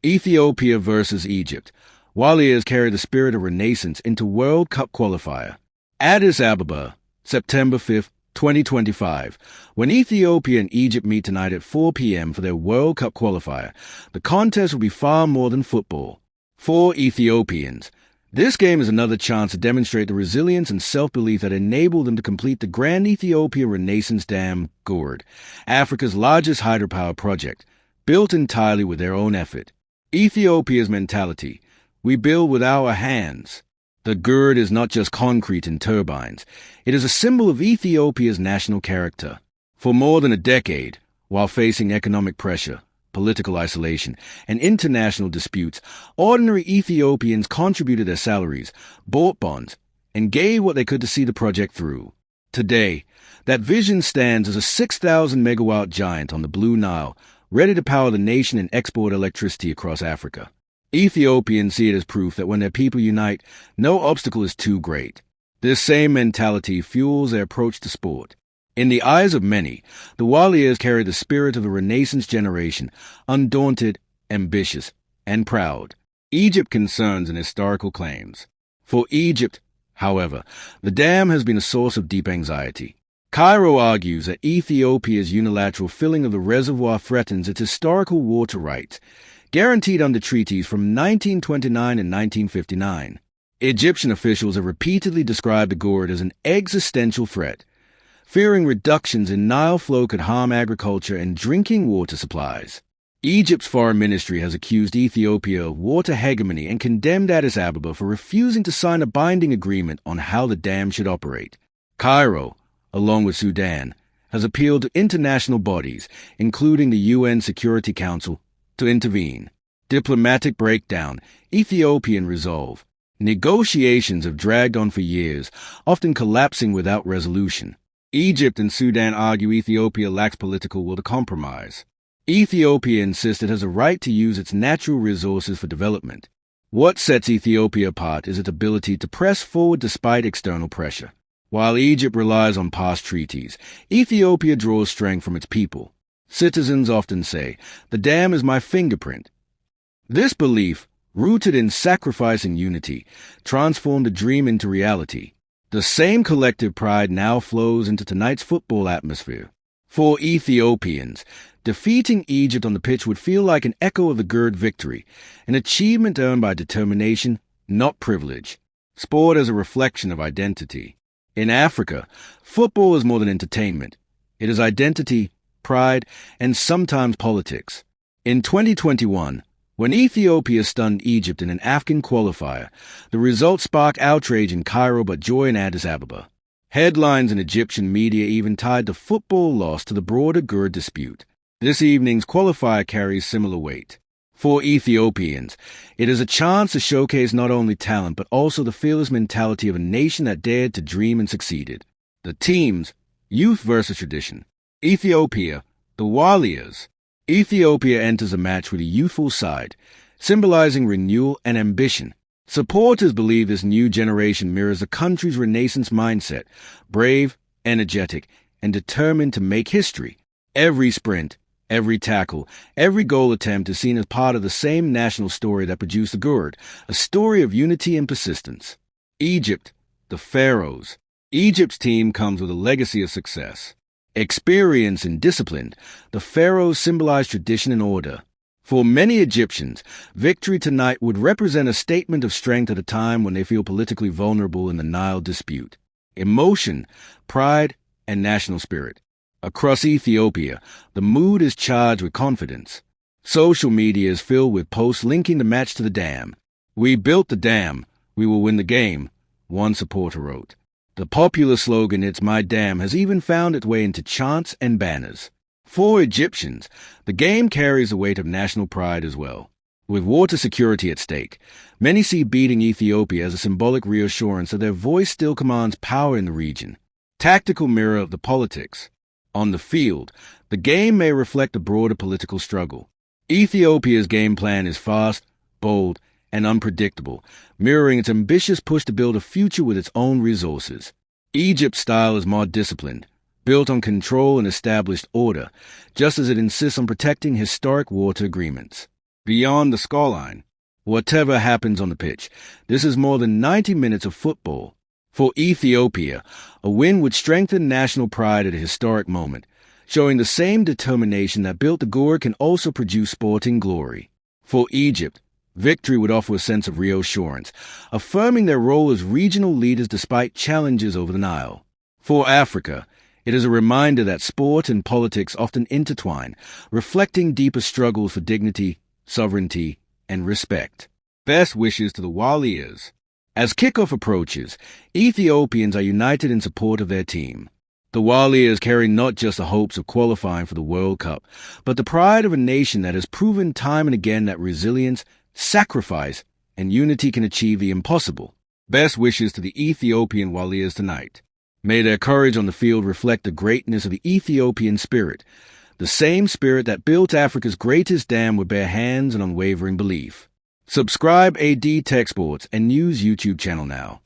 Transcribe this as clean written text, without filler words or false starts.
Ethiopia versus Egypt. Waliyas carry the spirit of Renaissance into World Cup Qualifier. Addis Ababa, September 5th, 2025. When Ethiopia and Egypt meet tonight at 4 p.m. for their World Cup Qualifier, the contest will be far more than football. For Ethiopians, this game is another chance to demonstrate the resilience and self-belief that enabled them to complete the Grand Ethiopia Renaissance Dam, GERD, Africa's largest hydropower project, built entirely with their own effort. Ethiopia's mentality: we build with our hands. The GERD is not just concrete and turbines. It is a symbol of Ethiopia's national character. For more than a decade, while facing economic pressure, political isolation, and international disputes, ordinary Ethiopians contributed their salaries, bought bonds, and gave what they could to see the project through. Today, that vision stands as a 6,000-megawatt giant on the Blue Nile, ready to power the nation and export electricity across Africa. Ethiopians see it as proof that when their people unite, no obstacle is too great. This same mentality fuels their approach to sport. In the eyes of many, the Waliyas carry the spirit of the Renaissance generation, undaunted, ambitious, and proud. Egypt concerns and historical claims. For Egypt, however, the dam has been a source of deep anxiety. Cairo argues that Ethiopia's unilateral filling of the reservoir threatens its historical water rights, guaranteed under treaties from 1929 and 1959. Egyptian officials have repeatedly described the GERD as an existential threat, fearing reductions in Nile flow could harm agriculture and drinking water supplies. Egypt's foreign ministry has accused Ethiopia of water hegemony and condemned Addis Ababa for refusing to sign a binding agreement on how the dam should operate. Cairo, along with Sudan, has appealed to international bodies, including the UN Security Council, to intervene. Diplomatic breakdown, Ethiopian resolve. Negotiations have dragged on for years, often collapsing without resolution. Egypt and Sudan argue Ethiopia lacks political will to compromise. Ethiopia insists it has a right to use its natural resources for development. What sets Ethiopia apart is its ability to press forward despite external pressure. While Egypt relies on past treaties, Ethiopia draws strength from its people. Citizens often say, "The dam is my fingerprint." This belief, rooted in sacrifice and unity, transformed a dream into reality. The same collective pride now flows into tonight's football atmosphere. For Ethiopians, defeating Egypt on the pitch would feel like an echo of the GERD victory, an achievement earned by determination, not privilege. Sport as a reflection of identity. In Africa, football is more than entertainment. It is identity, pride, and sometimes politics. In 2021, when Ethiopia stunned Egypt in an African qualifier, the result sparked outrage in Cairo but joy in Addis Ababa. Headlines in Egyptian media even tied the football loss to the broader GERD dispute. This evening's qualifier carries similar weight. For Ethiopians, it is a chance to showcase not only talent but also the fearless mentality of a nation that dared to dream and succeeded. The teams, youth versus tradition. Ethiopia, the Waliyas. Ethiopia enters the match with a youthful side, symbolizing renewal and ambition. Supporters believe this new generation mirrors the country's Renaissance mindset, brave, energetic, and determined to make history. Every sprint, every tackle, every goal attempt is seen as part of the same national story that produced the GERD, a story of unity and persistence. Egypt, the Pharaohs. Egypt's team comes with a legacy of success. Experience and discipline, the pharaohs symbolize tradition and order. For many Egyptians, victory tonight would represent a statement of strength at a time when they feel politically vulnerable in the Nile dispute. Emotion, pride, and national spirit. Across Ethiopia, the mood is charged with confidence. Social media is filled with posts linking the match to the dam. "We built the dam. We will win the game," one supporter wrote. The popular slogan, "It's my dam," has even found its way into chants and banners. For Egyptians, the game carries the weight of national pride as well. With water security at stake, many see beating Ethiopia as a symbolic reassurance that their voice still commands power in the region. Tactical mirror of the politics. On the field, the game may reflect a broader political struggle. Ethiopia's game plan is fast, bold, and unpredictable, mirroring its ambitious push to build a future with its own resources. Egypt's style is more disciplined, built on control and established order, just as it insists on protecting historic water agreements. beyond the scoreline. Whatever happens on the pitch, this is more than 90 minutes of football. For Ethiopia, a win would strengthen national pride at a historic moment, showing the same determination that built the GERD can also produce sporting glory. For Egypt, victory would offer a sense of reassurance, affirming their role as regional leaders despite challenges over the Nile. For Africa, it is a reminder that sport and politics often intertwine, reflecting deeper struggles for dignity, sovereignty, and respect. Best wishes to the Waliyas. As kickoff approaches, Ethiopians are united in support of their team. The Waliyas carry not just the hopes of qualifying for the World Cup, but the pride of a nation that has proven time and again that resilience, sacrifice, and unity can achieve the impossible. Best wishes to the Ethiopian Waliyas tonight. May their courage on the field reflect the greatness of the Ethiopian spirit, the same spirit that built Africa's greatest dam with bare hands and unwavering belief. Subscribe AD Tech Sports and News YouTube channel now.